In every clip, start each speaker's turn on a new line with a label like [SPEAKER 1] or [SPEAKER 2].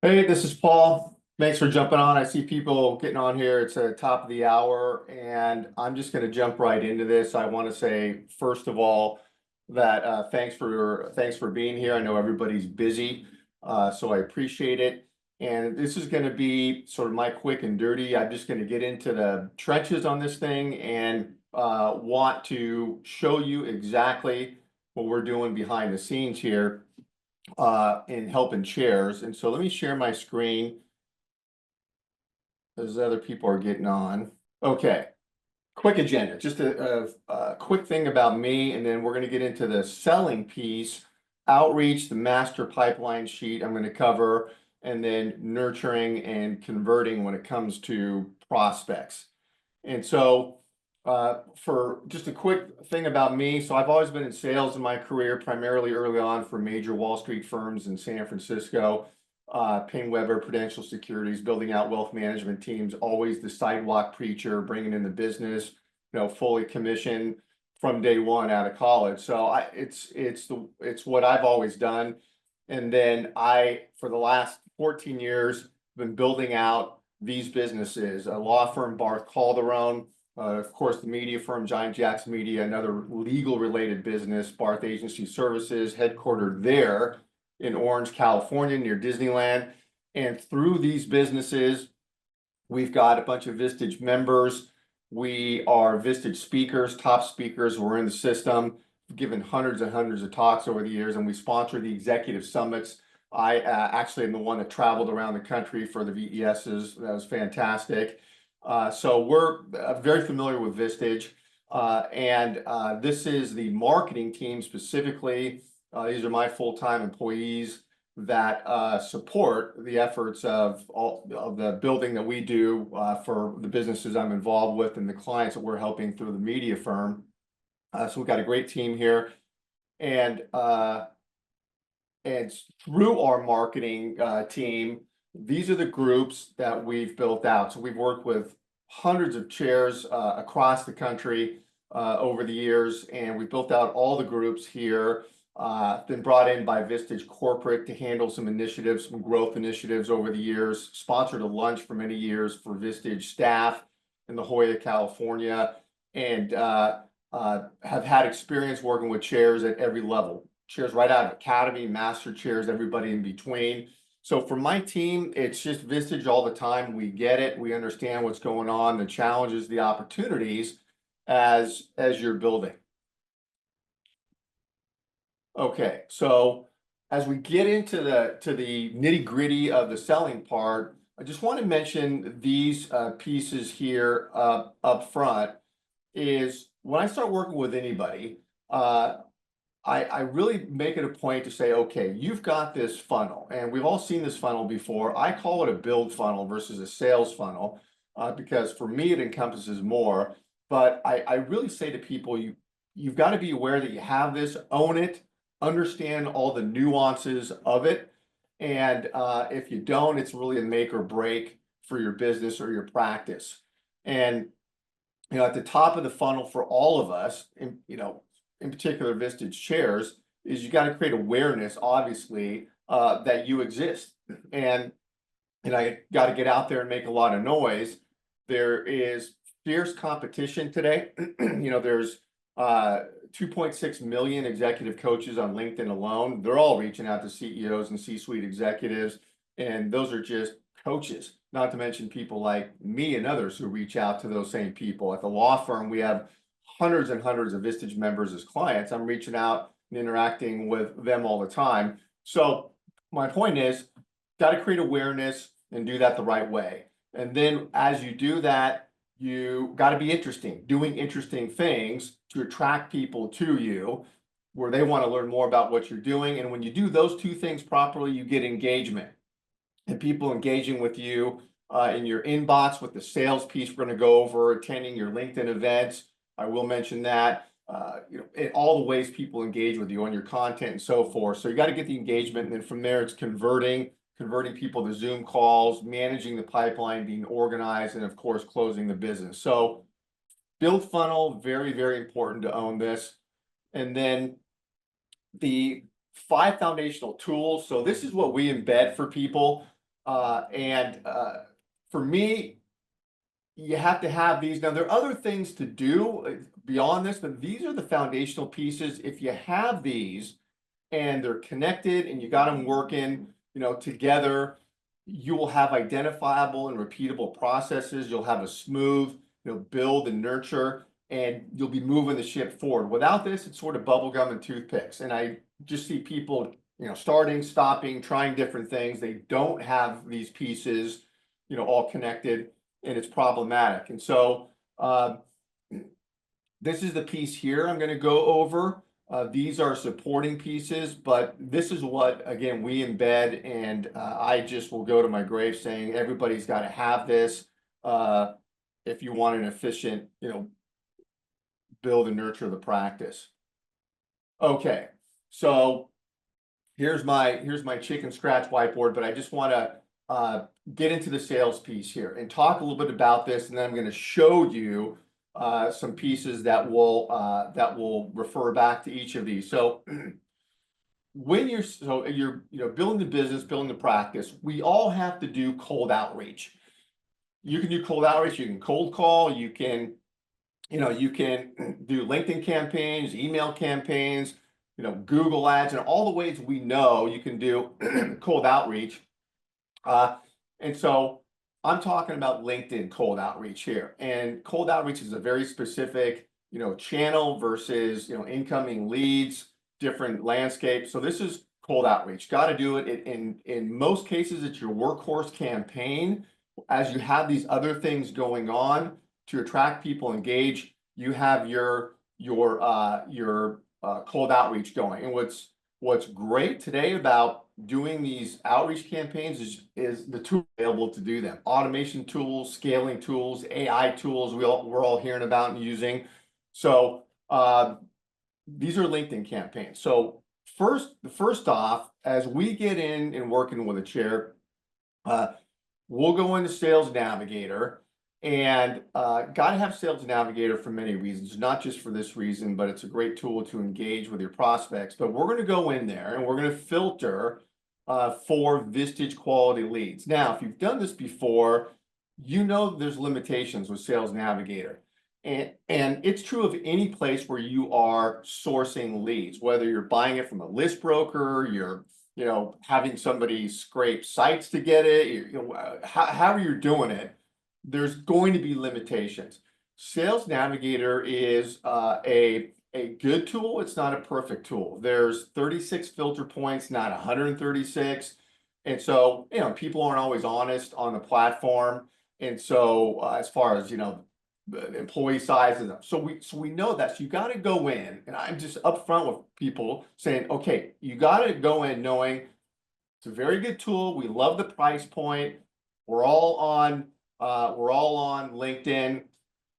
[SPEAKER 1] Hey, this is Paul. Thanks for jumping on. I see people getting on here. It's the top of the hour, and I'm just going to jump right into this. I want to say, first of all, that thanks for being here. I know everybody's busy, so I appreciate it. And this is going to be sort of my quick and dirty. I'm just going to get into the trenches on this thing and want to show you exactly what we're doing behind the scenes here in helping chairs. And so let me share my screen as other people are getting on. Okay, quick agenda, just a quick thing about me, and then we're going to get into the selling piece, outreach, the master pipeline sheet I'm going to cover, and then nurturing and converting when it comes to prospects. And so for just a quick thing about me, so I've always been in sales in my career, primarily early on for major Wall Street firms in San Francisco, Payne Weber, Prudential Securities, building out wealth management teams, always the sidewalk preacher, bringing in the business, fully commissioned from day one out of college. So it's what I've always done. And then for the last 14 years, been building out these businesses, a law firm, Barth Calderon, of course, the media firm, Giant Jacks Media, another legal related business, Barth Agency Services, headquartered there in Orange, California, near Disneyland. And through these businesses, we've got a bunch of Vistage members. We are Vistage speakers, top speakers. We're in the system, given hundreds and hundreds of talks over the years, and we sponsor the executive summits. I actually am the one that traveled around the country for the VESs. That was fantastic. So we're very familiar with Vistage, and this is the marketing team specifically. These are my full-time employees that support the efforts of all of the building that we do for the businesses I'm involved with and the clients that we're helping through the media firm. So we've got a great team here, and through our marketing team, these are the groups that we've built out. So we've worked with hundreds of chairs across the country over the years, and we've built out all the groups here. Been brought in by Vistage Corporate to handle some initiatives, some growth initiatives over the years. Sponsored a lunch for many years for Vistage staff in La Jolla, California, and have had experience working with chairs at every level. Chairs right out of academy, master chairs, everybody in between. So for my team, it's just Vistage all the time. We get it. We understand what's going on, the challenges, the opportunities as you're building. Okay, so as we get into the nitty gritty of the selling part, I just want to mention these pieces here up front. Is when I start working with anybody, I really make it a point to say, okay, you've got this funnel, and we've all seen this funnel before. I call it a build funnel versus a sales funnel because for me it encompasses more. But I really say to people, you've got to be aware that you have this, own it, understand all the nuances of it, and if you don't, it's really a make or break for your business or your practice. And at the top of the funnel for all of us, in particular Vistage chairs, is you got to create awareness, obviously, that you exist. And I got to get out there and make a lot of noise. There is fierce competition today. There's 2.6 million executive coaches on LinkedIn alone. They're all reaching out to CEOs and C-suite executives, and those are just coaches, not to mention people like me and others who reach out to those same people. At the law firm, we have hundreds and hundreds of Vistage members as clients. I'm reaching out and interacting with them all the time. So my point is, got to create awareness and do that the right way. And then as you do that, you got to be interesting, doing interesting things to attract people to you where they want to learn more about what you're doing. And when you do those two things properly, you get engagement and people engaging with you in your inbox with the sales piece. We're going to go over attending your LinkedIn events. I will mention that, in all the ways people engage with you on your content and so forth. So you got to get the engagement. And then from there, it's converting people to Zoom calls, managing the pipeline, being organized, and of course, closing the business. So build funnel, very, very important to own this. And then the 5 foundational tools. So this is what we embed for people. For me, you have to have these. Now, there are other things to do beyond this, but these are the foundational pieces. If you have these and they're connected and you got them working, together, you will have identifiable and repeatable processes. You'll have a smooth, build and nurture, and you'll be moving the ship forward. Without this, it's sort of bubblegum and toothpicks. And I just see people, starting, stopping, trying different things. They don't have these pieces, all connected, and it's problematic. And so this is the piece here I'm going to go over. These are supporting pieces, but this is what, again, we embed, and I just will go to my grave saying everybody's got to have this if you want an efficient, build and nurture the practice. Okay, so here's my chicken scratch whiteboard, but I just want to get into the sales piece here and talk a little bit about this, and then I'm going to show you some pieces that will refer back to each of these. So when you're building the business, building the practice, we all have to do cold outreach. You can do cold outreach, you can cold call, you can do LinkedIn campaigns, email campaigns, Google ads, and all the ways we know you can do cold outreach. And so I'm talking about LinkedIn cold outreach here, and cold outreach is a very specific, channel versus, incoming leads, different landscape. So this is cold outreach. Got to do it in most cases. It's your workhorse campaign. As you have these other things going on to attract people, engage, you have your cold outreach going. And what's great today about doing these outreach campaigns is the tools available to do them. Automation tools, scaling tools, AI tools we're all hearing about and using. So these are LinkedIn campaigns. So first off, as we get in and working with a chair, we'll go into Sales Navigator, and got to have Sales Navigator for many reasons, not just for this reason, but it's a great tool to engage with your prospects. But we're going to go in there and we're going to filter for Vistage quality leads. Now, if you've done this before, there's limitations with Sales Navigator. And it's true of any place where you are sourcing leads, whether you're buying it from a list broker, you're having somebody scrape sites to get it, however you're doing it, there's going to be limitations. Sales Navigator is a good tool. It's not a perfect tool. There's 36 filter points, not 136. And so, people aren't always honest on the platform. And so as far as, the employee size, and so we know that. So you got to go in, and I'm just upfront with people saying, okay, you got to go in knowing it's a very good tool. We love the price point. We're all on LinkedIn.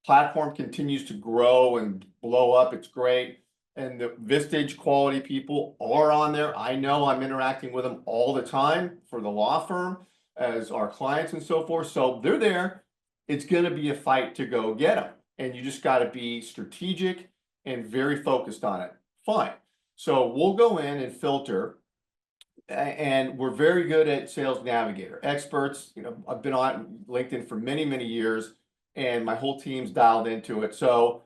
[SPEAKER 1] Platform continues to grow and blow up. It's great. And the Vistage quality people are on there. I know I'm interacting with them all the time for the law firm as our clients and so forth. So they're there. It's going to be a fight to go get them. And you just got to be strategic and very focused on it. Fine. So we'll go in and filter. And we're very good at Sales Navigator. Experts, I've been on LinkedIn for many, many years, and my whole team's dialed into it. So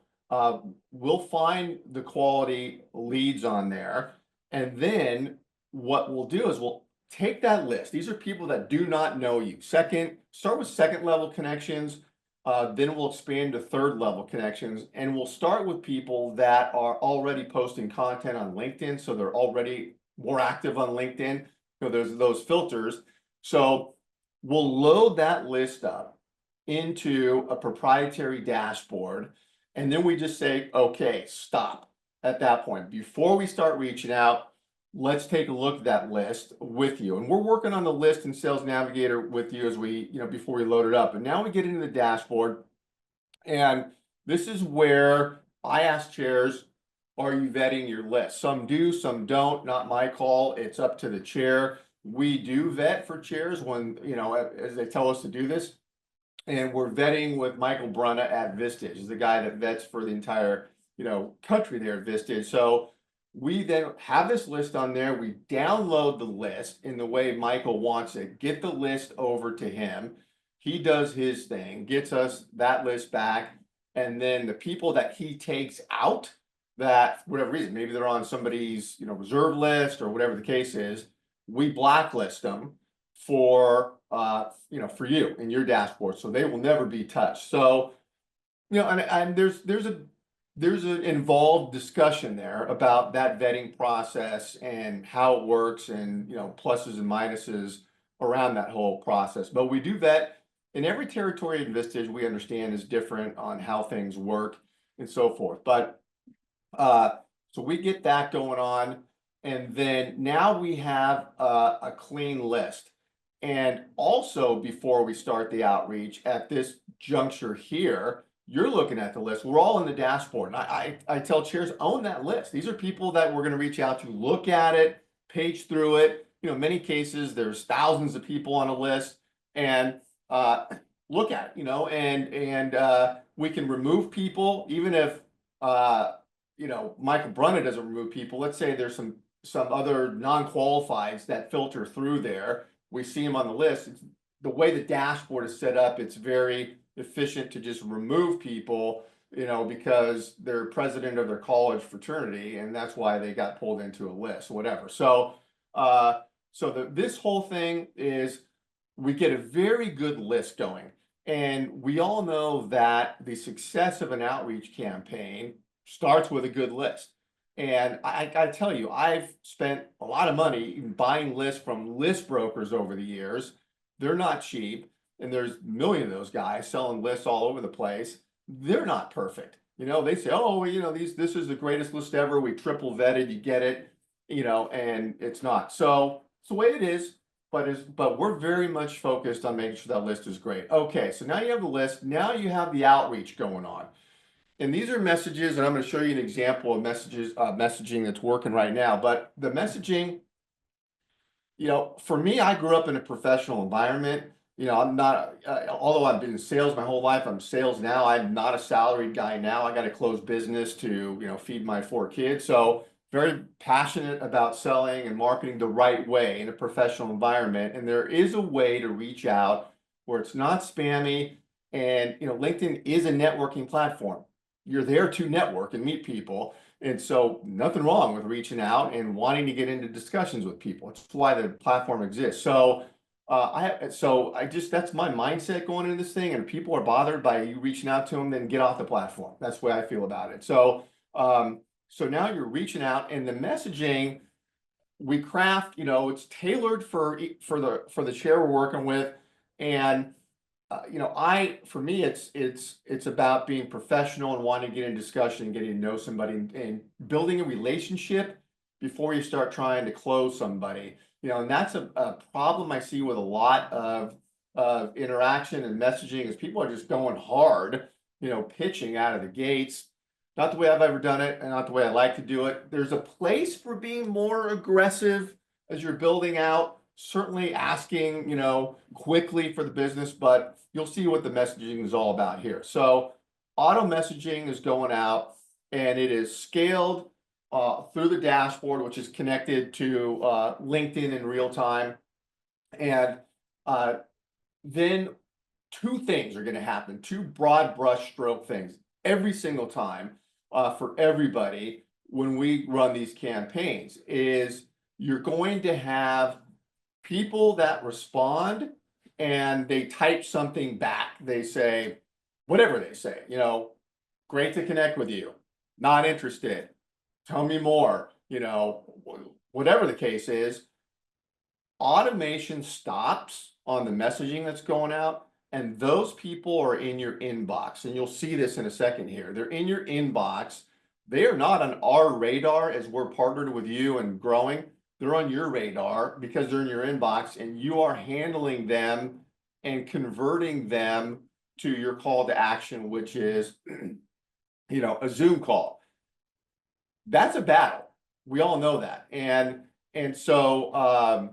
[SPEAKER 1] we'll find the quality leads on there. And then what we'll do is we'll take that list. These are people that do not know you. Start with second level connections. Then we'll expand to third level connections. And we'll start with people that are already posting content on LinkedIn. So they're already more active on LinkedIn. There's those filters. So we'll load that list up into a proprietary dashboard. And then we just say, okay, stop at that point. Before we start reaching out, let's take a look at that list with you. And we're working on the list in Sales Navigator with you as we, before we load it up. And now we get into the dashboard. And this is where I ask chairs, are you vetting your list? Some do, some don't. Not my call. It's up to the chair. We do vet for chairs when, as they tell us to do this. And we're vetting with Michael Brunna at Vistage. He's the guy that vets for the entire, country there at Vistage. So We then have this list on there. We download the list in the way Michael wants it, get the list over to him. He does his thing, gets us that list back. And then the people that he takes out, that for whatever reason, maybe they're on somebody's, reserve list or whatever the case is, we blacklist them for you in your dashboard. So they will never be touched. So, and there's an involved discussion there about that vetting process and how it works and, pluses and minuses around that whole process. But we do vet in every territory and Vistage we understand is different on how things work and so forth. But so we get that going on. And then now we have a clean list. And also before we start the outreach at this juncture here, you're looking at the list. We're all in the dashboard. And I tell chairs, own that list. These are people that we're going to reach out to, look at it, page through it. Many cases there's thousands of people on a list and look at it, and we can remove people even if Michael Brunner doesn't remove people. Let's say there's some other non-qualifieds that filter through there. We see them on the list. The way the dashboard is set up, it's very efficient to just remove people, because they're president of their college fraternity, and that's why they got pulled into a list, whatever. So, this whole thing is we get a very good list going, and we all know that the success of an outreach campaign starts with a good list. And I gotta tell you, I've spent a lot of money buying lists from list brokers over the years. They're not cheap, and there's a million of those guys selling lists all over the place. They're not perfect. They say, oh, this is the greatest list ever. We triple vetted, you get it, and it's not. So it's the way it is, but we're very much focused on making sure that list is great. Okay, so now you have the list, now you have the outreach going on. And these are messages, and I'm going to show you an example of messaging that's working right now. But the messaging, for me, I grew up in a professional environment. I'm not, although I've been in sales my whole life, I'm sales now. I'm not a salaried guy now. I got to close business to, feed my 4 kids. So very passionate about selling and marketing the right way in a professional environment. And there is a way to reach out where it's not spammy. And, LinkedIn is a networking platform. You're there to network and meet people. And so nothing wrong with reaching out and wanting to get into discussions with people. It's why the platform exists. So that's my mindset going into this thing. And if people are bothered by you reaching out to them, then get off the platform. That's the way I feel about it. So now you're reaching out, and the messaging we craft, it's tailored for the chair we're working with. And for me, it's about being professional and wanting to get in discussion and getting to know somebody and building a relationship before you start trying to close somebody. And that's a problem I see with a lot of interaction and messaging is people are just going hard, pitching out of the gates. Not the way I've ever done it and not the way I like to do it. There's a place for being more aggressive as you're building out. Certainly asking, quickly for the business, but you'll see what the messaging is all about here. So auto messaging is going out, and it is scaled through the dashboard, which is connected to LinkedIn in real time. And then 2 things are going to happen, 2 broad brush stroke things every single time for everybody when we run these campaigns is you're going to have people that respond and they type something back. They say, whatever they say, great to connect with you, not interested, tell me more, whatever the case is. Automation stops on the messaging that's going out, and those people are in your inbox. And you'll see this in a second here. They're in your inbox. They are not on our radar as we're partnered with you and growing. They're on your radar because they're in your inbox, and you are handling them and converting them to your call to action, which is, a Zoom call. That's a battle. We all know that. And so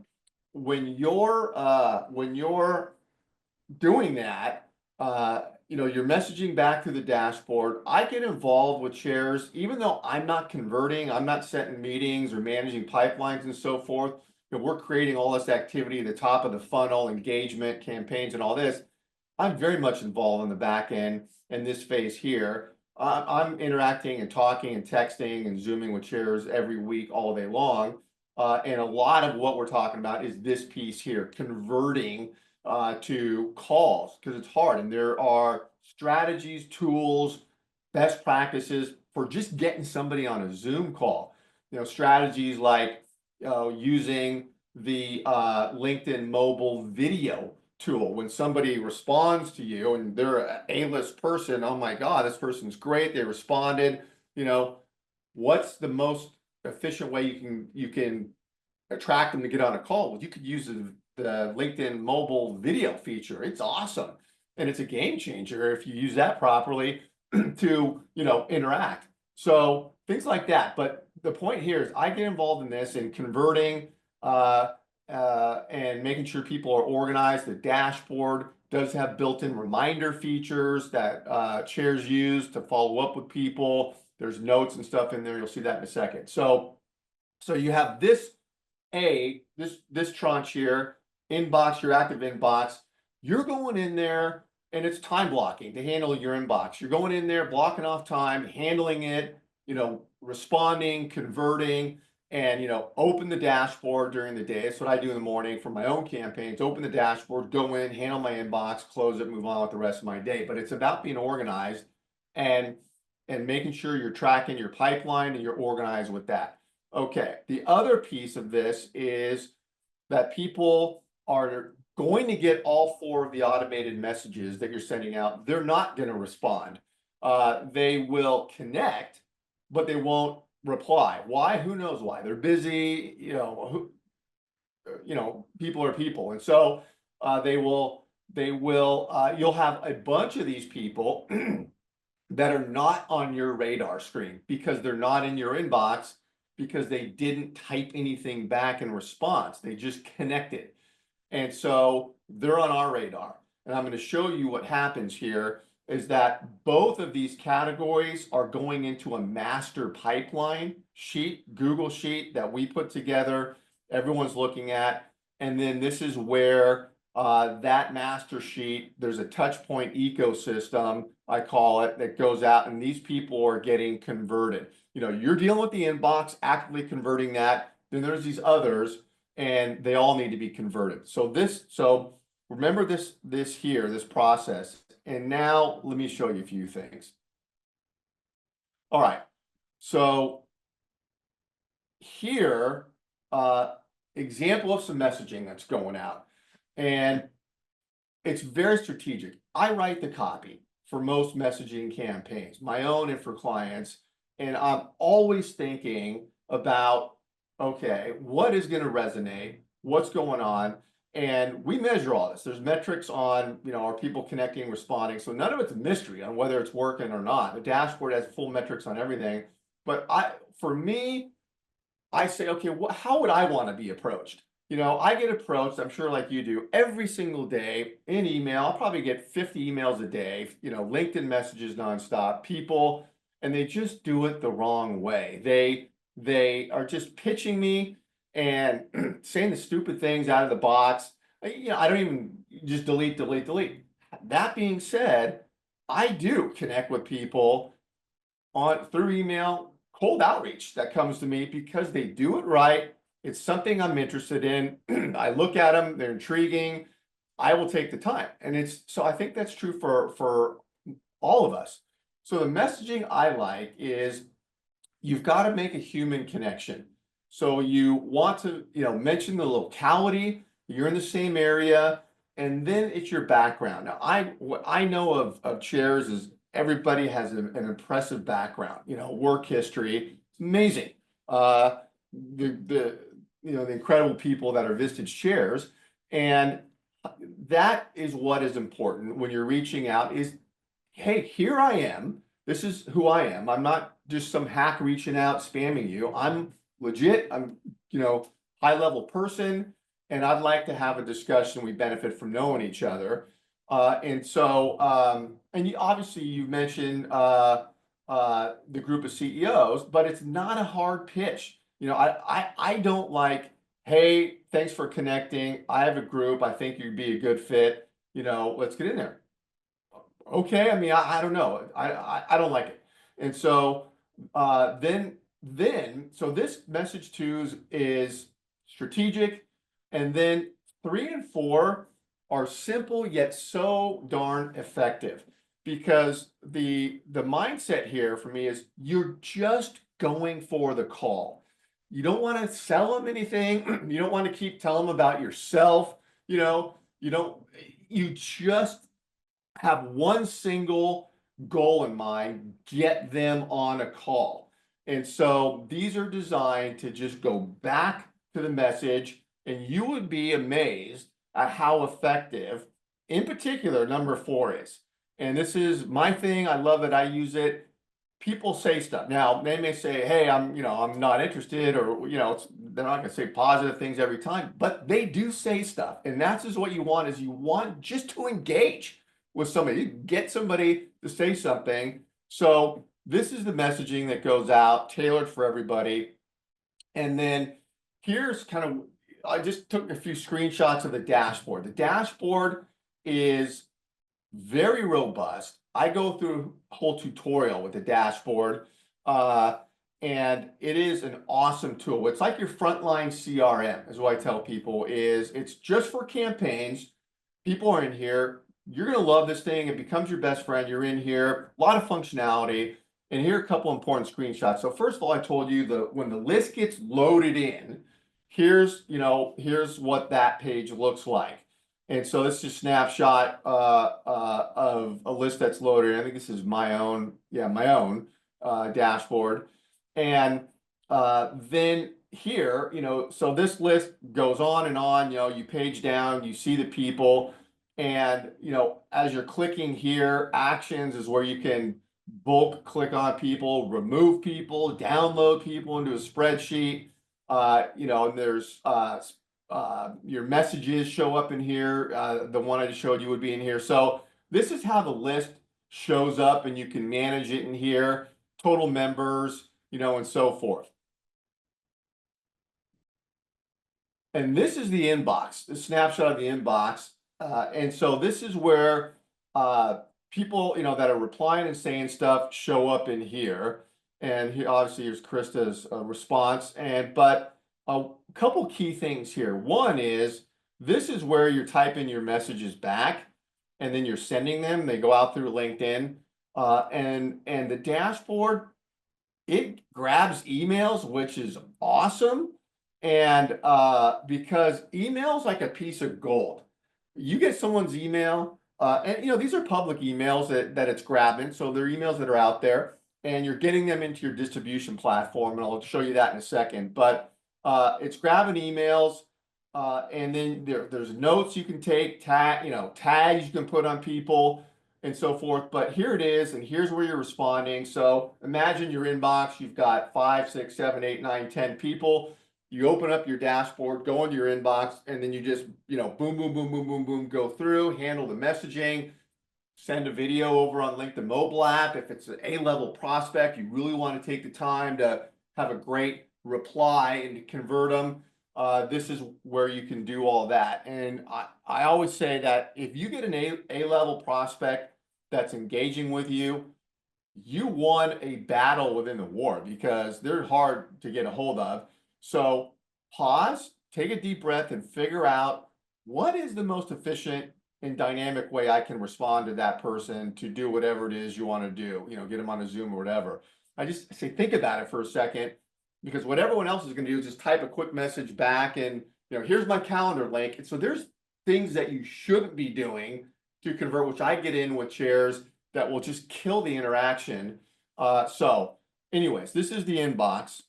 [SPEAKER 1] when you're doing that, you're messaging back to the dashboard. I get involved with shares, even though I'm not converting, I'm not setting meetings or managing pipelines and so forth. We're creating all this activity at the top of the funnel, engagement, campaigns, and all this. I'm very much involved in the back end in this phase here. I'm interacting and talking and texting and Zooming with chairs every week, all day long. And a lot of what we're talking about is this piece here, converting to calls, because it's hard. And there are strategies, tools, best practices for just getting somebody on a Zoom call. Strategies like using the LinkedIn mobile video tool. When somebody responds to you and they're an A-list person, oh my God, this person's great, they responded. What's the most efficient way you can attract them to get on a call? Well, you could use the LinkedIn mobile video feature. It's awesome. And it's a game changer if you use that properly to, interact. So things like that. But the point here is I get involved in this and converting and making sure people are organized. The dashboard does have built-in reminder features that chairs use to follow up with people. There's notes and stuff in there. You'll see that in a second. So you have this tranche here, inbox, your active inbox. You're going in there and it's time blocking to handle your inbox. You're going in there, blocking off time, handling it, responding, converting, and open the dashboard during the day. That's what I do in the morning for my own campaigns. Open the dashboard, go in, handle my inbox, close it, move on with the rest of my day. But it's about being organized and making sure you're tracking your pipeline and you're organized with that. Okay, the other piece of this is that people are going to get all 4 of the automated messages that you're sending out. They're not going to respond. They will connect, but they won't reply. Why? Who knows why? They're busy. People are people, and so you'll have a bunch of these people that are not on your radar screen because they're not in your inbox, because they didn't type anything back in response. They just connected. And so they're on our radar. And I'm going to show you what happens here is that both of these categories are going into a master pipeline sheet, Google sheet that we put together, everyone's looking at. And then this is where that master sheet, there's a touch point ecosystem, I call it, that goes out, and these people are getting converted. You're dealing with the inbox, actively converting that. Then there's these others, and they all need to be converted. So remember this process. And now let me show you a few things. All right. So here, example of some messaging that's going out. And it's very strategic. I write the copy for most messaging campaigns, my own and for clients. And I'm always thinking about, okay, what is going to resonate? What's going on? And we measure all this. There's metrics on, are people connecting, responding? So none of it's a mystery on whether it's working or not. The dashboard has full metrics on everything. But for me, I say, okay, how would I want to be approached? I get approached, I'm sure like you do, every single day in email. I'll probably get 50 emails a day, LinkedIn messages nonstop, people, and they just do it the wrong way. They are just pitching me and saying the stupid things out of the box. I don't even just delete. That being said, I do connect with people through email, cold outreach that comes to me because they do it right. It's something I'm interested in. I look at them, they're intriguing. I will take the time. And so I think that's true for all of us. So the messaging I like is you've got to make a human connection. So you want to, mention the locality, you're in the same area, and then it's your background. Now, what I know of chairs is everybody has an impressive background, work history. It's amazing. The incredible people that are Vistage chairs. And that is what is important when you're reaching out is, hey, here I am. This is who I am. I'm not just some hack reaching out, spamming you. I'm legit. I'm, high level person, and I'd like to have a discussion. We benefit from knowing each other. And so, and you obviously you mentioned the group of CEOs, but it's not a hard pitch. You know, I don't like, hey, thanks for connecting. I have a group. I think you'd be a good fit. You know, let's get in there. Okay, I mean, I don't know. I don't like it. And so so this message two is strategic, and then 3 and 4 are simple yet so darn effective, because the mindset here for me is you're just going for the call. You don't want to sell them anything. You don't want to keep telling them about yourself. You know, you just have one single goal in mind: get them on a call. And so these are designed to just go back to the message, and you would be amazed at how effective, in particular, number 4 is. And this is my thing. I love it. I use it. People say stuff. Now, they may say, hey, I'm not interested, or, they're not going to say positive things every time, but they do say stuff. And that's just what you want, is you want just to engage with somebody. You get somebody to say something. So this is the messaging that goes out, tailored for everybody. And then here's kind of, I just took a few screenshots of the dashboard. The dashboard is very robust. I go through a whole tutorial with the dashboard, and it is an awesome tool. It's like your frontline CRM, is what I tell people. It's just for campaigns. People are in here. You're going to love this thing. It becomes your best friend. You're in here, a lot of functionality. And here are a couple important screenshots. So first of all, I told you when the list gets loaded in, here's what that page looks like. And so this is a snapshot of a list that's loaded. I think this is my own dashboard. And then here, so this list goes on and on. You page down, you see the people. And, as you're clicking here, actions is where you can bulk click on people, remove people, download people into a spreadsheet. And there's your messages show up in here. The one I just showed you would be in here. So this is how the list shows up, and you can manage it in here, total members, and so forth. And this is the inbox, the snapshot of the inbox. And so this is where people, that are replying and saying stuff show up in here. And here, obviously, here's Krista's response. But a couple key things here. One is, this is where you're typing your messages back, and then you're sending them. They go out through LinkedIn. And the dashboard, it grabs emails, which is awesome. And because email's like a piece of gold. You get someone's email, and these are public emails that it's grabbing. So they're emails that are out there, and you're getting them into your distribution platform. And I'll show you that in a second. But it's grabbing emails, and then there's notes you can take, tags you can put on people, and so forth. But here it is, and here's where you're responding. So imagine your inbox. You've got 5, 6, 7, 8, 9, 10 people. You open up your dashboard, go into your inbox, and then you just, boom, boom, boom, boom, boom, boom, go through, handle the messaging, send a video over on LinkedIn mobile app. If it's an A-level prospect, you really want to take the time to have a great reply and to convert them. This is where you can do all that. And I always say that if you get an A-level prospect that's engaging with you, you won a battle within the war, because they're hard to get a hold of. So pause, take a deep breath, and figure out what is the most efficient and dynamic way I can respond to that person to do whatever it is you want to do, get them on a Zoom or whatever. I just say, think about it for a second, because what everyone else is going to do is just type a quick message back and, here's my calendar link. And so there's things that you shouldn't be doing to convert, which I get in with chairs, that will just kill the interaction. So anyways, this is the inbox.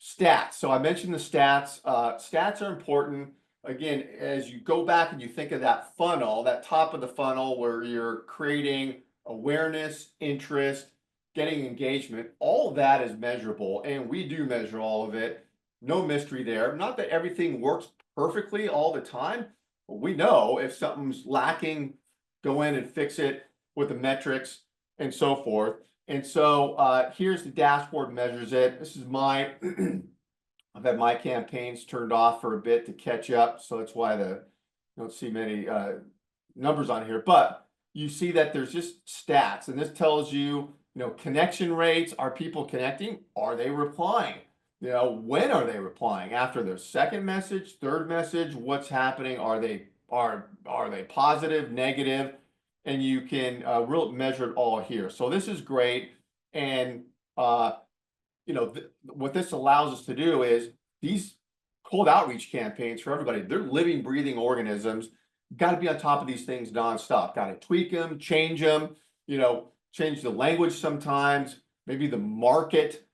[SPEAKER 1] Stats. So I mentioned the stats. Stats are important. Again, as you go back and you think of that funnel, that top of the funnel where you're creating awareness, interest, getting engagement, all of that is measurable, and we do measure all of it. No mystery there. Not that everything works perfectly all the time, we know if something's lacking, go in and fix it with the metrics and so forth. And so here's the dashboard measures it. This is my, I've had my campaigns turned off for a bit to catch up. So that's why you don't see many numbers on here, but you see that there's just stats, and this tells you, connection rates. Are people connecting? Are they replying? When are they replying? After their second message, third message, what's happening? Are they positive, negative? And you can really measure it all here. So this is great. And what this allows us to do is these cold outreach campaigns for everybody, they're living, breathing organisms. Got to be on top of these things nonstop. Got to tweak them, change them, change the language sometimes. Maybe the market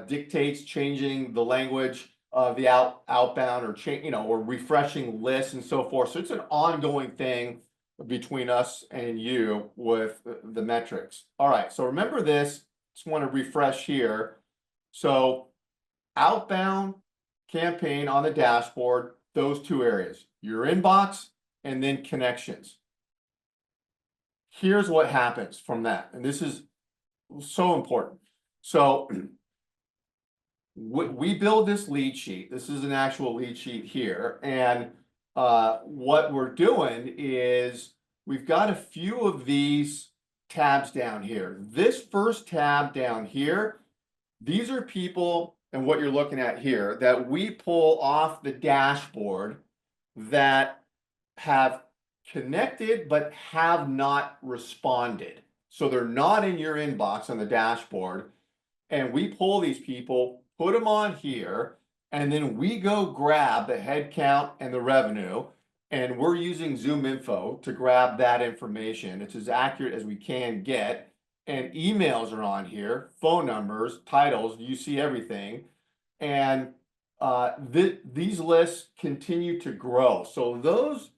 [SPEAKER 1] dictates changing the language of the outbound, or change, or refreshing lists and so forth. So it's an ongoing thing between us and you with the metrics. All right, so remember this. Just want to refresh here. So outbound campaign on the dashboard, those two areas, your inbox and then connections. Here's what happens from that. And this is so important. So we build this lead sheet. This is an actual lead sheet here. And what we're doing is we've got a few of these tabs down here. This first tab down here, these are people, and what you're looking at here, that we pull off the dashboard that have connected but have not responded. So they're not in your inbox on the dashboard. And we pull these people, put them on here, and then we go grab the head count and the revenue. And we're using Zoom Info to grab that information. It's as accurate as we can get. And emails are on here, phone numbers, titles, you see everything. And these lists continue to grow. So those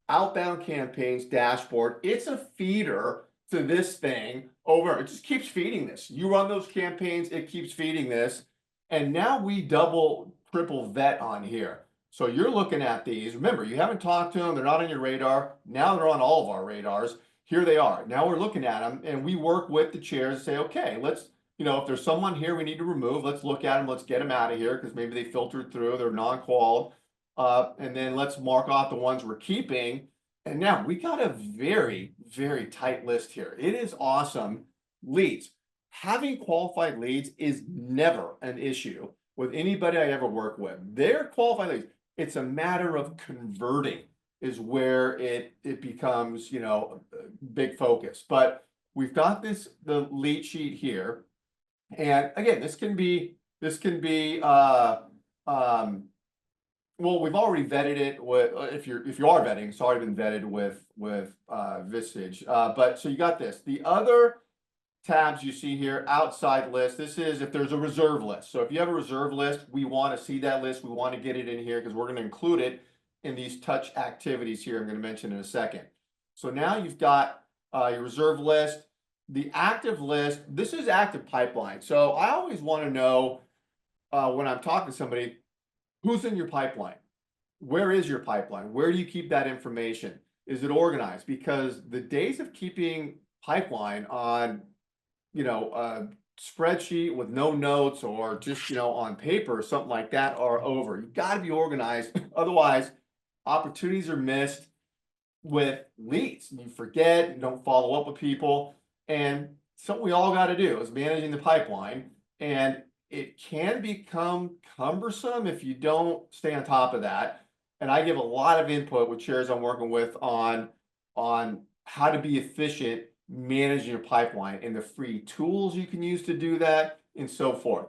[SPEAKER 1] outbound campaigns dashboard, it's a feeder to this thing over. It just keeps feeding this. You run those campaigns, it keeps feeding this. And now we double, triple vet on here. So you're looking at these. Remember, you haven't talked to them. They're not on your radar. Now they're on all of our radars. Here they are. Now we're looking at them, and we work with the chairs and say, okay, let's, if there's someone here we need to remove, let's look at them. Let's get them out of here because maybe they filtered through, they're non-qual. And then let's mark off the ones we're keeping. And now we got a very, very tight list here. It is awesome. Leads. Having qualified leads is never an issue with anybody I ever work with. They're qualified leads. It's a matter of converting is where it becomes, a big focus. But we've got the lead sheet here. And again, this can be, well, we've already vetted it with, if you are vetting, it's already been vetted with Visage. But so you got this. The other tabs you see here, outside list, this is if there's a reserve list. So if you have a reserve list, we want to see that list. We want to get it in here because we're going to include it in these touch activities here I'm going to mention in a second. So now you've got your reserve list. The active list, this is active pipeline. So I always want to know when I'm talking to somebody, who's in your pipeline? Where is your pipeline? Where do you keep that information? Is it organized? Because the days of keeping pipeline on, a spreadsheet with no notes or just, on paper or something like that are over. You've got to be organized. Otherwise, opportunities are missed with leads. You forget, you don't follow up with people. And something we all got to do is managing the pipeline. And it can become cumbersome if you don't stay on top of that. And I give a lot of input with chairs I'm working with on how to be efficient managing your pipeline and the free tools you can use to do that and so forth.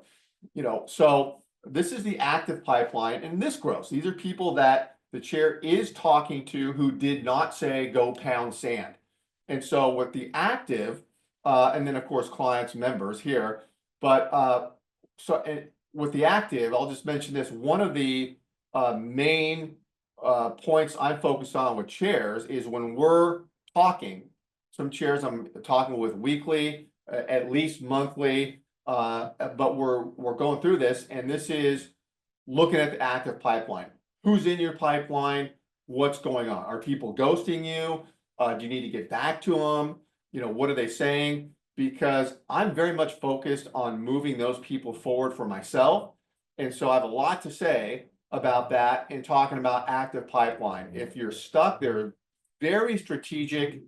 [SPEAKER 1] So this is the active pipeline, and this grows. These are people that the chair is talking to who did not say go pound sand. And so with the active, and then of course clients, members here, but with the active, I'll just mention this. One of the main points I'm focused on with chairs is when we're talking. Some chairs I'm talking with weekly, at least monthly, but we're going through this, and this is looking at the active pipeline. Who's in your pipeline? what's going on. Are people ghosting you? Do you need to get back to them? What are they saying? Because I'm very much focused on moving those people forward for myself. And so I have a lot to say about that and talking about active pipeline. If you're stuck, there are very strategic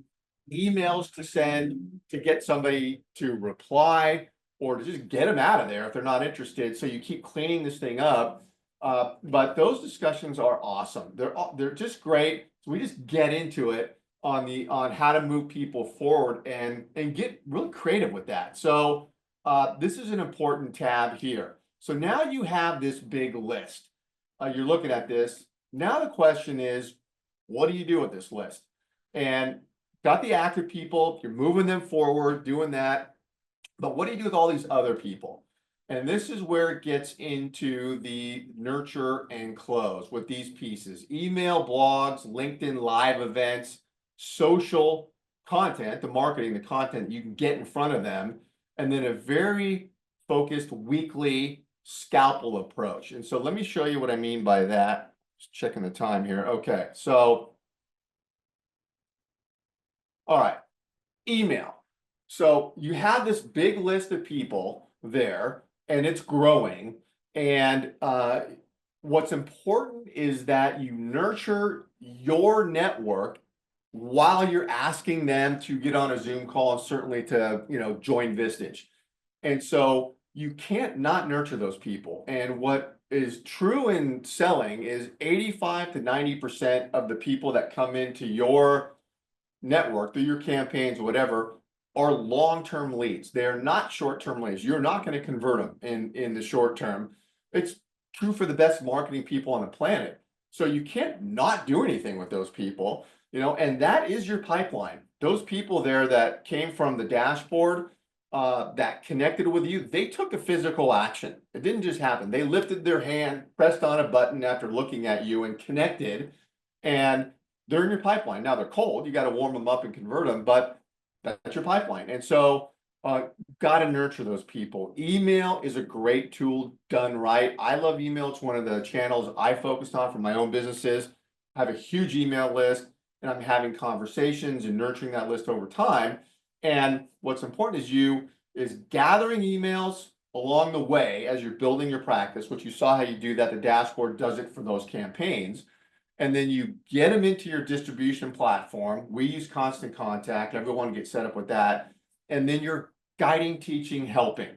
[SPEAKER 1] emails to send to get somebody to reply or to just get them out of there if they're not interested. So you keep cleaning this thing up. But those discussions are awesome. They're just great. So we just get into it on how to move people forward and get really creative with that. So this is an important tab here. So now you have this big list. You're looking at this. Now the question is, what do you do with this list? And got the active people, you're moving them forward, doing that. But what do you do with all these other people? And this is where it gets into the nurture and close with these pieces: email, blogs, LinkedIn live events, social content, the marketing, the content you can get in front of them, and then a very focused weekly scalpel approach. And so let me show you what I mean by that. Just checking the time here. Okay, so all right, email. So you have this big list of people there, and it's growing. And what's important is that you nurture your network while you're asking them to get on a Zoom call and certainly to, join Vistage. And so you can't not nurture those people. And what is true in selling is 85 to 90% of the people that come into your network through your campaigns, whatever, are long-term leads. They're not short-term leads. You're not going to convert them in the short term. It's true for the best marketing people on the planet. So you can't not do anything with those people, and that is your pipeline. Those people there that came from the dashboard, that connected with you, they took a physical action. It didn't just happen. They lifted their hand, pressed on a button after looking at you and connected, and they're in your pipeline. Now they're cold. You got to warm them up and convert them, but that's your pipeline. And so got to nurture those people. Email is a great tool done right. I love email. It's one of the channels I focused on for my own businesses. I have a huge email list, and I'm having conversations and nurturing that list over time. And what's important is gathering emails along the way as you're building your practice, which you saw how you do that. The dashboard does it for those campaigns. And then you get them into your distribution platform. We use Constant Contact. Everyone gets set up with that. And then you're guiding, teaching, helping,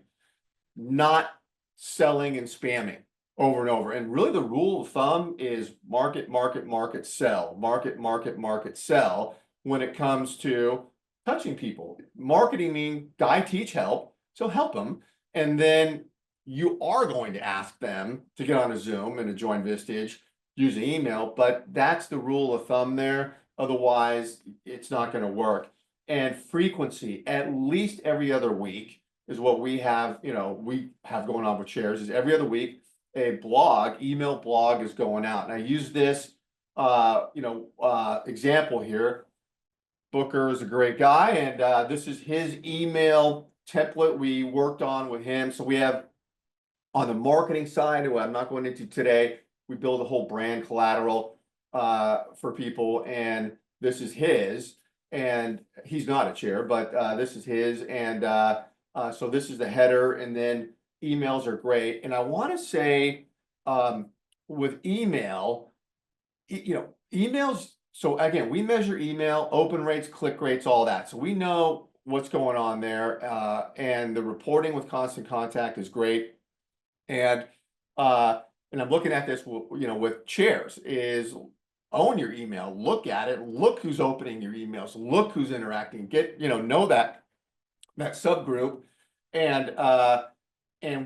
[SPEAKER 1] not selling and spamming over and over. And really the rule of thumb is market, market, market, sell, market, market, market, sell when it comes to touching people. Marketing means guide, teach, help. So help them. And then you are going to ask them to get on a Zoom and to join Vistage using email, but that's the rule of thumb there. Otherwise, it's not going to work. And frequency, at least every other week, is what we have going on with Shares, is every other week a email blog is going out. And I use this example here. Booker is a great guy, and this is his email template we worked on with him. So we have on the marketing side, who I'm not going into today, we build a whole brand collateral for people, and this is his, and he's not a chair, but this is his, and so this is the header, and then emails are great. And I want to say with email, emails, so again, we measure email, open rates, click rates, all that. So we know what's going on there, and the reporting with Constant Contact is great. And I'm looking at this, with Chairs, is own your email, look at it, look who's opening your emails, look who's interacting, get, know that subgroup. And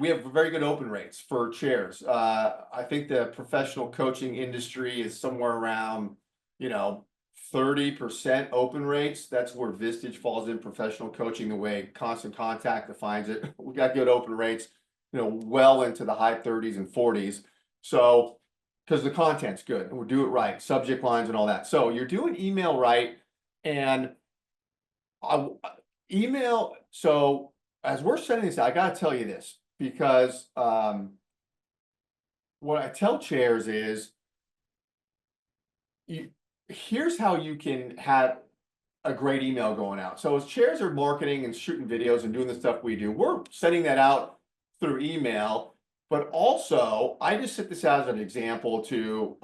[SPEAKER 1] we have very good open rates for Chairs. I think the professional coaching industry is somewhere around, 30% open rates. That's where Vistage falls in professional coaching, the way Constant Contact defines it. We got good open rates, well into the high 30s and 40s. So, because the content's good and we'll do it right, subject lines and all that. So you're doing email right, and email. So as we're sending this out, I got to tell you this, because what I tell chairs is, here's how you can have a great email going out. So as chairs are marketing and shooting videos and doing the stuff we do, we're sending that out through email. But also, I just set this out as an example to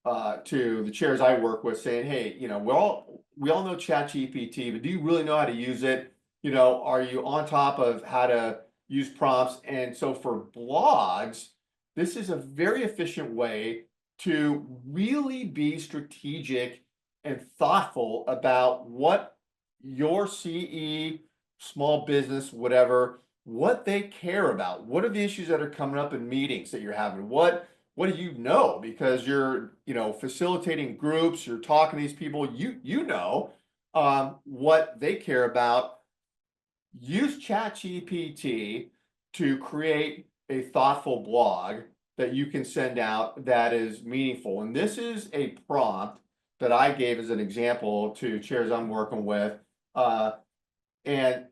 [SPEAKER 1] the chairs I work with, saying, hey, we all know ChatGPT, but do you really know how to use it? Are you on top of how to use prompts? And so for blogs, this is a very efficient way to really be strategic and thoughtful about what your CE, small business, whatever, what they care about. What are the issues that are coming up in meetings that you're having? What do you know? Because you're, facilitating groups, you're talking to these people, what they care about. Use ChatGPT to create a thoughtful blog that you can send out that is meaningful. And this is a prompt that I gave as an example to chairs I'm working with. Exit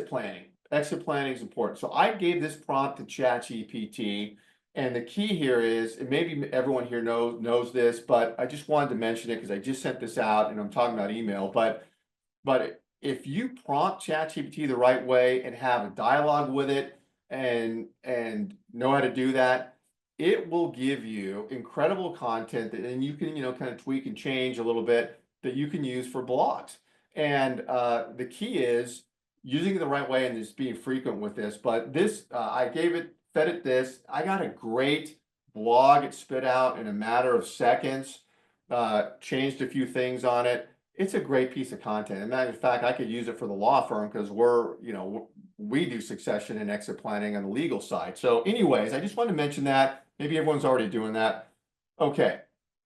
[SPEAKER 1] planning. Exit planning is important. So I gave this prompt to ChatGPT, and the key here is, and maybe everyone here knows this, but I just wanted to mention it because I just sent this out and I'm talking about email. But if you prompt ChatGPT the right way and have a dialogue with it and know how to do that, it will give you incredible content that then you can, kind of tweak and change a little bit that you can use for blogs. And the key is using it the right way and just being frequent with this. But this, I fed it this. I got a great blog. It spit out in a matter of seconds, changed a few things on it. It's a great piece of content. As a matter of fact, I could use it for the law firm because we do succession and exit planning on the legal side. So anyways, I just wanted to mention that. Maybe everyone's already doing that. Okay.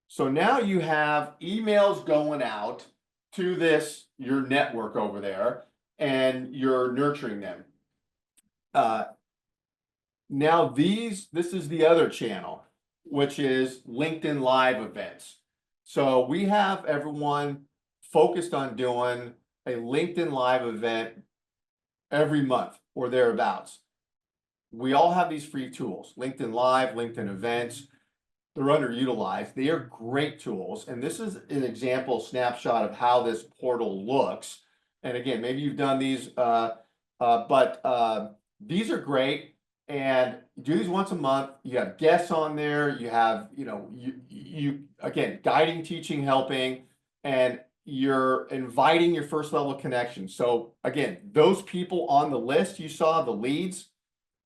[SPEAKER 1] So now you have emails going out to your network over there, and you're nurturing them. Now this is the other channel, which is LinkedIn Live events. So we have everyone focused on doing a LinkedIn Live event every month or thereabouts. We all have these free tools, LinkedIn Live, LinkedIn events. They're underutilized. They are great tools. And this is an example snapshot of how this portal looks. And again, maybe you've done these, but these are great. And do these once a month. You have guests on there. You have, you again, guiding, teaching, helping, and you're inviting your first level connections. So again, those people on the list you saw, the leads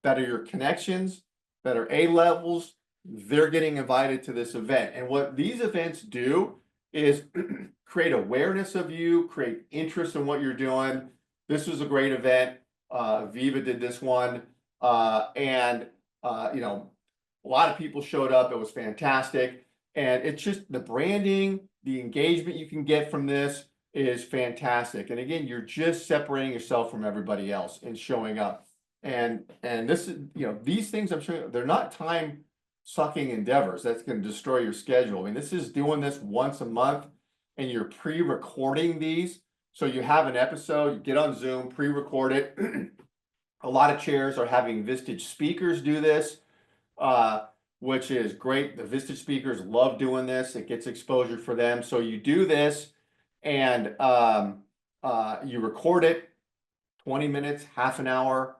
[SPEAKER 1] that are your connections, that are A levels, they're getting invited to this event. And what these events do is create awareness of you, create interest in what you're doing. This was a great event. Viva did this one. A lot of people showed up. It was fantastic. And it's just the branding, the engagement you can get from this is fantastic. And again, you're just separating yourself from everybody else and showing up. And this is, these things I'm sure they're not time sucking endeavors that's going to destroy your schedule. I mean, this is doing this once a month, and you're pre-recording these. So you have an episode, you get on Zoom, pre-record it. A lot of chairs are having Vistage speakers do this, which is great. The Vistage speakers love doing this. It gets exposure for them. So you do this, and you record it 20 minutes, half an hour,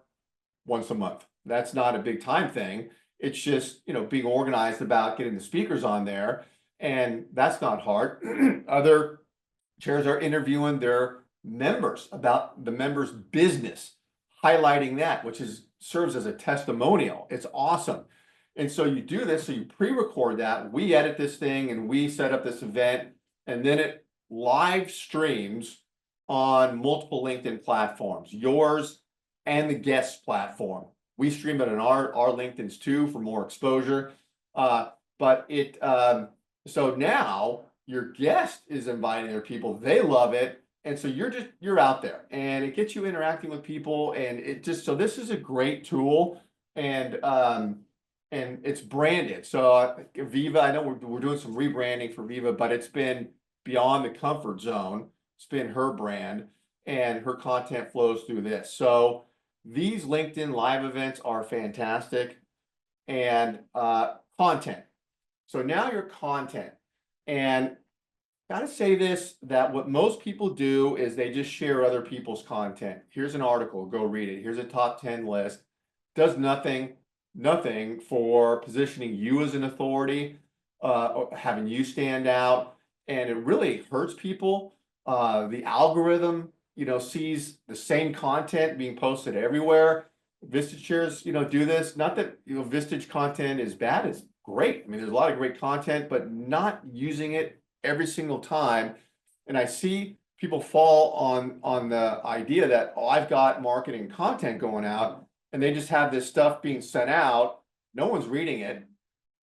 [SPEAKER 1] once a month. That's not a big time thing. It's just, being organized about getting the speakers on there, and that's not hard. Other chairs are interviewing their members about the members' business, highlighting that, which serves as a testimonial. It's awesome. And so you do this, so you pre-record that, we edit this thing, and we set up this event, and then it live streams on multiple LinkedIn platforms, yours and the guest's platform. We stream it on our LinkedIn's too for more exposure. So now your guest is inviting their people. They love it. And so you're out there, and it gets you interacting with people. And so this is a great tool, and it's branded. So Viva, I know we're doing some rebranding for Viva, but it's been beyond the comfort zone. It's been her brand, and her content flows through this. So these LinkedIn Live events are fantastic. And content. So now your content. And gotta say this, that what most people do is they just share other people's content. Here's an article, go read it. Here's a top 10 list. Does nothing for positioning you as an authority, or having you stand out, and it really hurts people. The algorithm, sees the same content being posted everywhere. Vistage shares, do this. Not that, Vistage content is bad, it's great. I mean, there's a lot of great content, but not using it every single time. And I see people fall on the idea that, oh, I've got marketing content going out, and they just have this stuff being sent out. No one's reading it.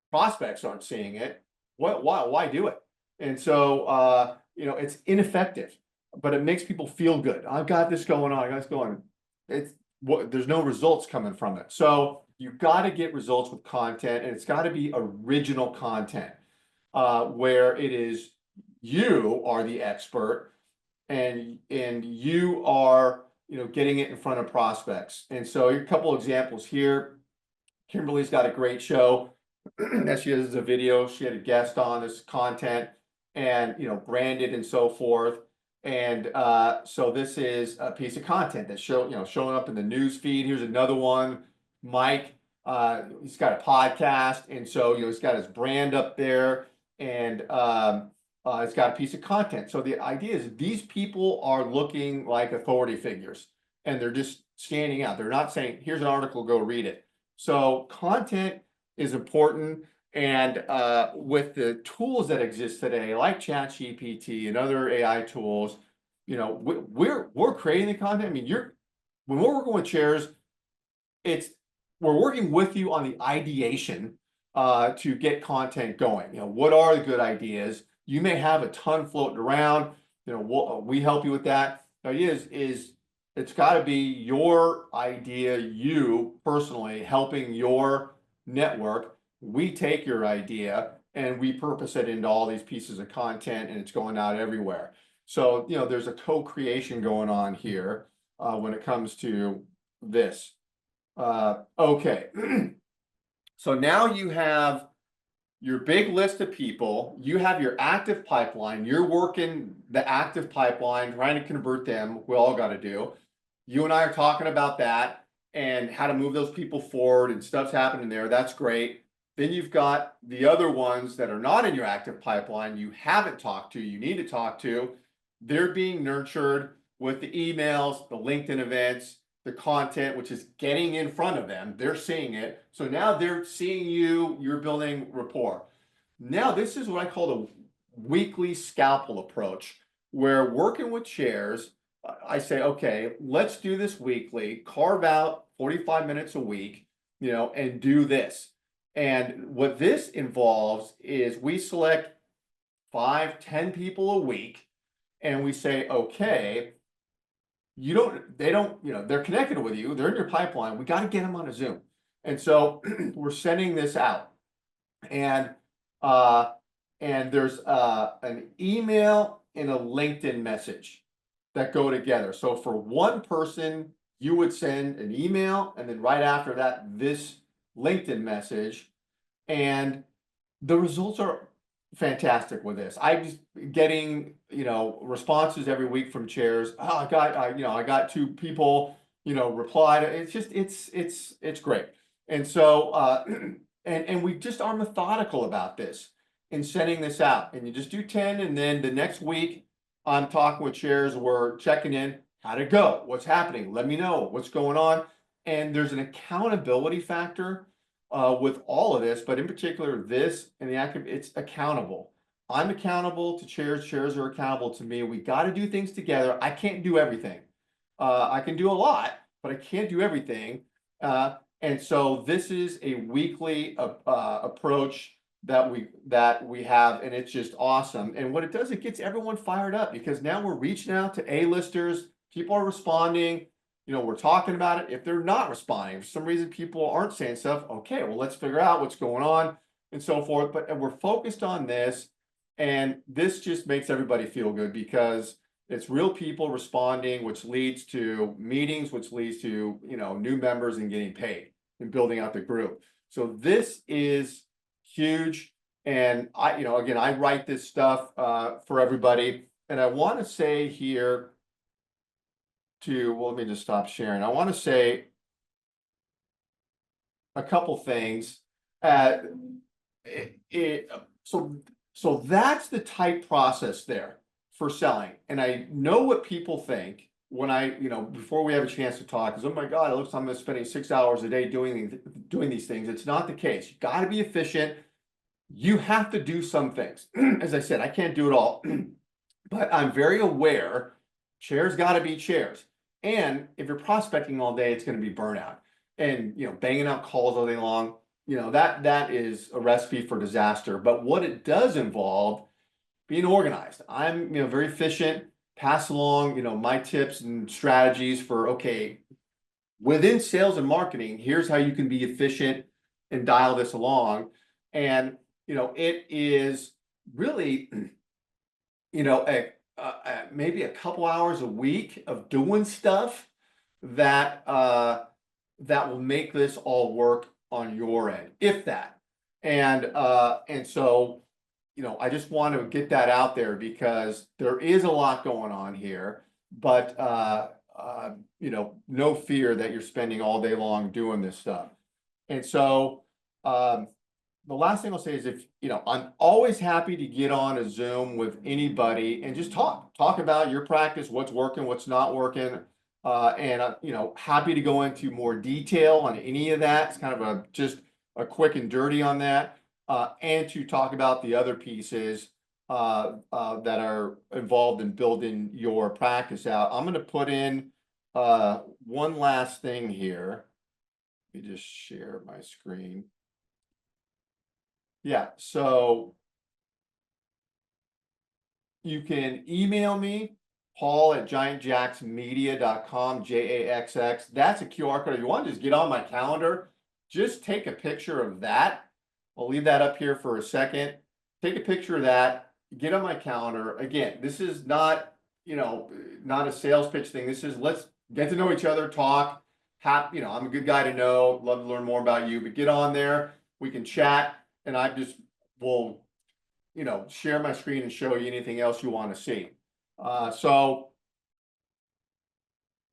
[SPEAKER 1] Prospects aren't seeing it. Why do it? And so, it's ineffective, but it makes people feel good. I've got this going on. I got this going. It's there's no results coming from it. So you've got to get results with content, and it's got to be original content, where it is you are the expert, and you are, getting it in front of prospects. And so a couple examples here. Kimberly's got a great show that she has a video. She had a guest on this content, and branded and so forth. And so this is a piece of content that's showing up in the news feed. Here's another one. Mike, he's got a podcast, and so he's got his brand up there, and it's got a piece of content. So the idea is these people are looking like authority figures, and they're just standing out. They're not saying, here's an article, go read it. So content is important. And with the tools that exist today, like ChatGPT and other AI tools, we're creating the content. I mean, when we're working with chairs, we're working with you on the ideation to get content going. What are the good ideas? You may have a ton floating around. We help you with that. The idea is it's got to be your idea, you personally helping your network. We take your idea and we purpose it into all these pieces of content, and it's going out everywhere. So, there's a co-creation going on here when it comes to this. Okay. So now you have your big list of people, you have your active pipeline, you're working the active pipeline, trying to convert them. We all got to do. You and I are talking about that and how to move those people forward, and stuff's happening there. That's great. Then you've got the other ones that are not in your active pipeline, you haven't talked to, you need to talk to. They're being nurtured with the emails, the LinkedIn events, the content, which is getting in front of them. They're seeing it. So now they're seeing you, you're building rapport. Now, this is what I call the weekly scalpel approach, where working with chairs, I say, okay, let's do this weekly, carve out 45 minutes a week, and do this. And what this involves is we select 5-10 people a week, and we say, okay, they're connected with you, they're in your pipeline, we got to get them on a Zoom. And so we're sending this out, and there's an email and a LinkedIn message that go together. So for one person, you would send an email, and then right after that, this LinkedIn message, and the results are fantastic with this. I'm just getting, responses every week from chairs. Oh, I got 2 people, replied. It's just, it's great. And so, and we just are methodical about this in sending this out. And you just do 10, and then the next week I'm talking with chairs. We're checking in. How'd it go? What's happening? Let me know what's going on. And there's an accountability factor with all of this, but in particular this and the active, it's accountable. I'm accountable to chairs. Chairs are accountable to me. We got to do things together. I can't do everything. I can do a lot, but I can't do everything. And so this is a weekly approach that we have, and it's just awesome. And what it does, it gets everyone fired up, because now we're reaching out to A-listers. People are responding. We're talking about it. If they're not responding, for some reason people aren't saying stuff, okay, well, let's figure out what's going on and so forth. But we're focused on this, and this just makes everybody feel good, because it's real people responding, which leads to meetings, which leads to, new members and getting paid and building out the group. So this is huge. And again, I write this stuff for everybody. And I want to say here well, let me just stop sharing. I want to say a couple things. Uh, so that's the type process there for selling. And I know what people think when before we have a chance to talk is, oh my God, it looks like I'm spending 6 hours a day doing these things. It's not the case. You got to be efficient. You have to do some things. As I said, I can't do it all, but I'm very aware chairs got to be chairs. And if you're prospecting all day, it's going to be burnout and, banging out calls all day long. That is a recipe for disaster. But what it does involve being organized. I'm, very efficient, pass along, my tips and strategies for, okay, within sales and marketing, here's how you can be efficient and dial this along. And, it is really, maybe a couple hours a week of doing stuff that that will make this all work on your end, if that. And so, I just want to get that out there because there is a lot going on here, but no fear that you're spending all day long doing this stuff. And so, the last thing I'll say is I'm always happy to get on a Zoom with anybody and just talk about your practice, what's working, what's not working. And happy to go into more detail on any of that. It's kind of just a quick and dirty on that. And to talk about the other pieces that are involved in building your practice out. I'm going to put in one last thing here. Let me just share my screen. Yeah, so you can email me, paul@giantjaxmedia.com, JAXX. That's a QR code. If you want to just get on my calendar, just take a picture of that. I'll leave that up here for a second. Take a picture of that, get on my calendar. Again, this is not, not a sales pitch thing. This is let's get to know each other, talk. I'm a good guy to know, love to learn more about you, but get on there. We can chat. And I just will, share my screen and show you anything else you want to see. So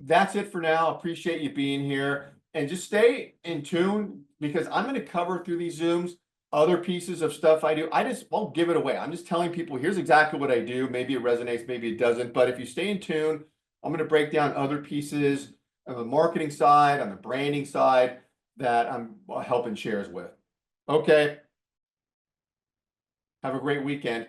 [SPEAKER 1] that's it for now. Appreciate you being here and just stay in tune because I'm going to cover through these Zooms other pieces of stuff I do. I just won't give it away. I'm just telling people here's exactly what I do. Maybe it resonates, maybe it doesn't. But if you stay in tune, I'm going to break down other pieces on the marketing side, on the branding side that I'm helping shares with. Okay. Have a great weekend.